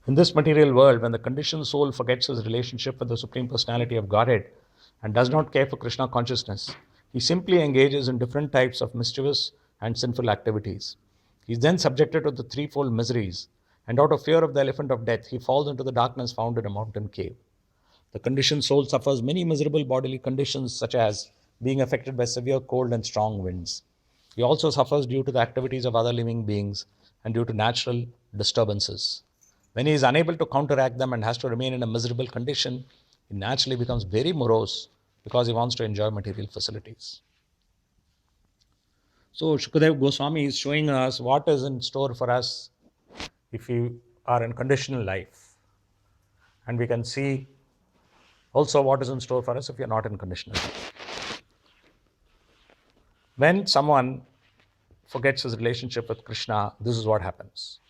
In this material world, when the conditioned soul forgets his relationship with the Supreme Personality of Godhead and does not care for Krishna consciousness, he simply engages in different types of mischievous and sinful activities. He is then subjected to the threefold miseries, and out of fear of the elephant of death, he falls into the darkness found in a mountain cave. The conditioned soul suffers many miserable bodily conditions, such as being affected by severe cold and strong winds. He also suffers due to the activities of other living beings and due to natural disturbances. When he is unable to counteract them and has to remain in a miserable condition, he naturally becomes very morose because he wants to enjoy material facilities. So, Shukadev Goswami is showing us what is in store for us if we are in conditional life. And we can see also what is in store for us if we are not in conditional life. When someone forgets his relationship with Krishna, this is what happens,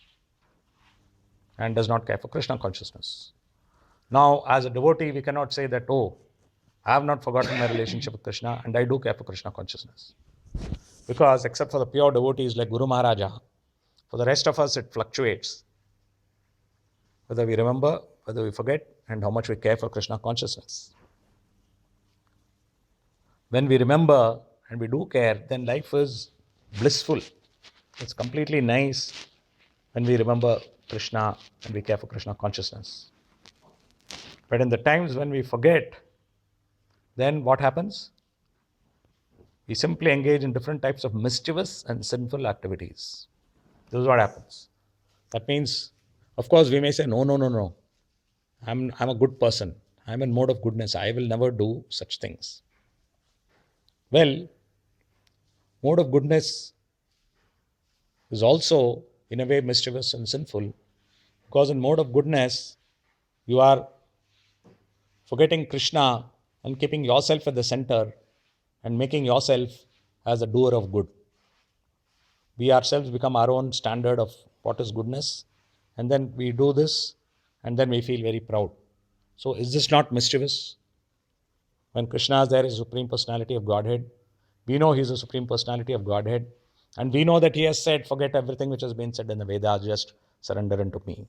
and does not care for Krishna consciousness. Now, as a devotee, we cannot say that, oh, I have not forgotten my relationship with Krishna and I do care for Krishna consciousness. Because except for the pure devotees like Guru Maharaja, for the rest of us it fluctuates. Whether we remember, whether we forget, and how much we care for Krishna consciousness. When we remember and we do care, then life is blissful. It's completely nice when we remember Krishna and we care for Krishna consciousness. But in the times when we forget, then what happens? We simply engage in different types of mischievous and sinful activities. This is what happens. That means, of course, we may say, no. I'm a good person. I'm in mode of goodness. I will never do such things. Well, mode of goodness is also, in a way, mischievous and sinful, because in mode of goodness, you are forgetting Krishna and keeping yourself at the center and making yourself as a doer of good. We ourselves become our own standard of what is goodness, and then we do this, and then we feel very proud. So, is this not mischievous? When Krishna is there as Supreme Personality of Godhead, we know He is the Supreme Personality of Godhead, and we know that He has said, forget everything which has been said in the Vedas, just surrender unto me.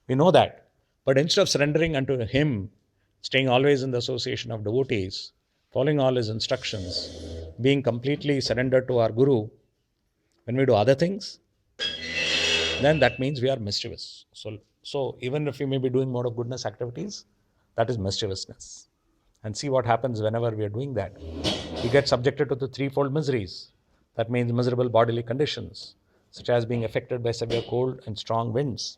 We know that. But instead of surrendering unto Him, staying always in the association of devotees, following all His instructions, being completely surrendered to our Guru, when we do other things, then that means we are mischievous. So even if we may be doing mode of goodness activities, that is mischievousness. And see what happens whenever we are doing that. We get subjected to the threefold miseries. That means miserable bodily conditions, such as being affected by severe cold and strong winds.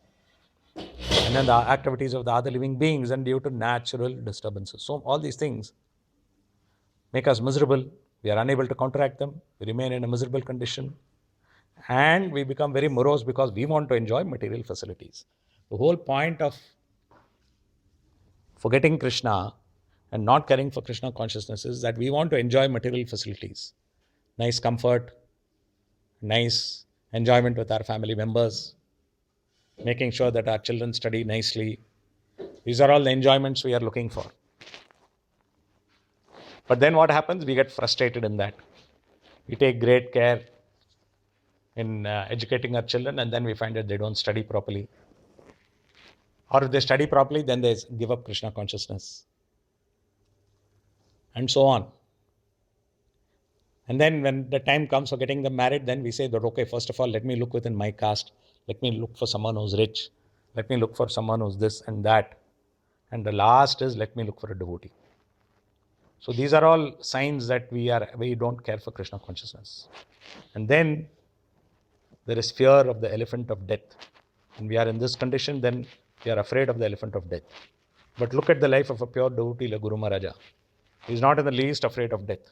And then the activities of the other living beings and due to natural disturbances. So all these things make us miserable. We are unable to counteract them. We remain in a miserable condition. And we become very morose because we want to enjoy material facilities. The whole point of forgetting Krishna and not caring for Krishna consciousness is that we want to enjoy material facilities. Nice comfort, nice enjoyment with our family members, making sure that our children study nicely. These are all the enjoyments we are looking for. But then what happens? We get frustrated in that. We take great care in educating our children, and then we find that they don't study properly. Or if they study properly, then they give up Krishna consciousness. And so on. And then when the time comes for getting them married, then we say that, okay, first of all, let me look within my caste. Let me look for someone who's rich. Let me look for someone who's this and that. And the last is, let me look for a devotee. So these are all signs that we don't care for Krishna consciousness. And then there is fear of the elephant of death. When we are in this condition, then we are afraid of the elephant of death. But look at the life of a pure devotee like Guru Maharaja. He is not in the least afraid of death.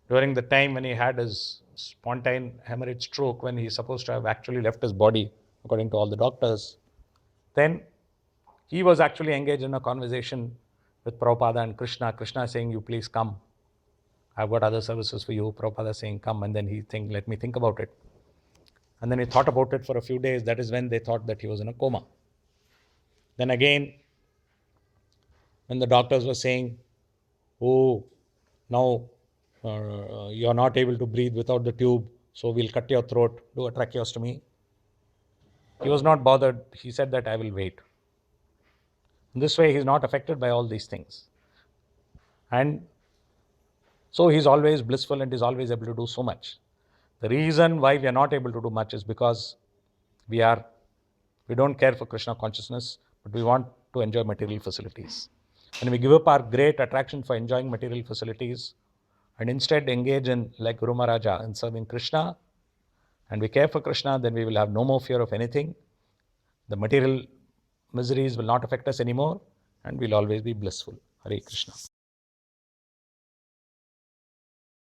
During the time when he had his spontaneous hemorrhage stroke, when he is supposed to have actually left his body, according to all the doctors, then he was actually engaged in a conversation with Prabhupada and Krishna. Krishna saying, you please come. I've got other services for you. Prabhupada saying, come. And then he think, let me think about it. And then he thought about it for a few days. That is when they thought that he was in a coma. Then again, when the doctors were saying, oh, now you're not able to breathe without the tube, so we'll cut your throat, do a tracheostomy. He was not bothered. He said that I will wait. In this way, he is not affected by all these things. And so he is always blissful and is always able to do so much. The reason why we are not able to do much is because we don't care for Krishna consciousness, but we want to enjoy material facilities. And we give up our great attraction for enjoying material facilities and instead engage in, like Guru Maharaja, in serving Krishna, and we care for Krishna, then we will have no more fear of anything. The material miseries will not affect us anymore, and we'll always be blissful. Hare Krishna.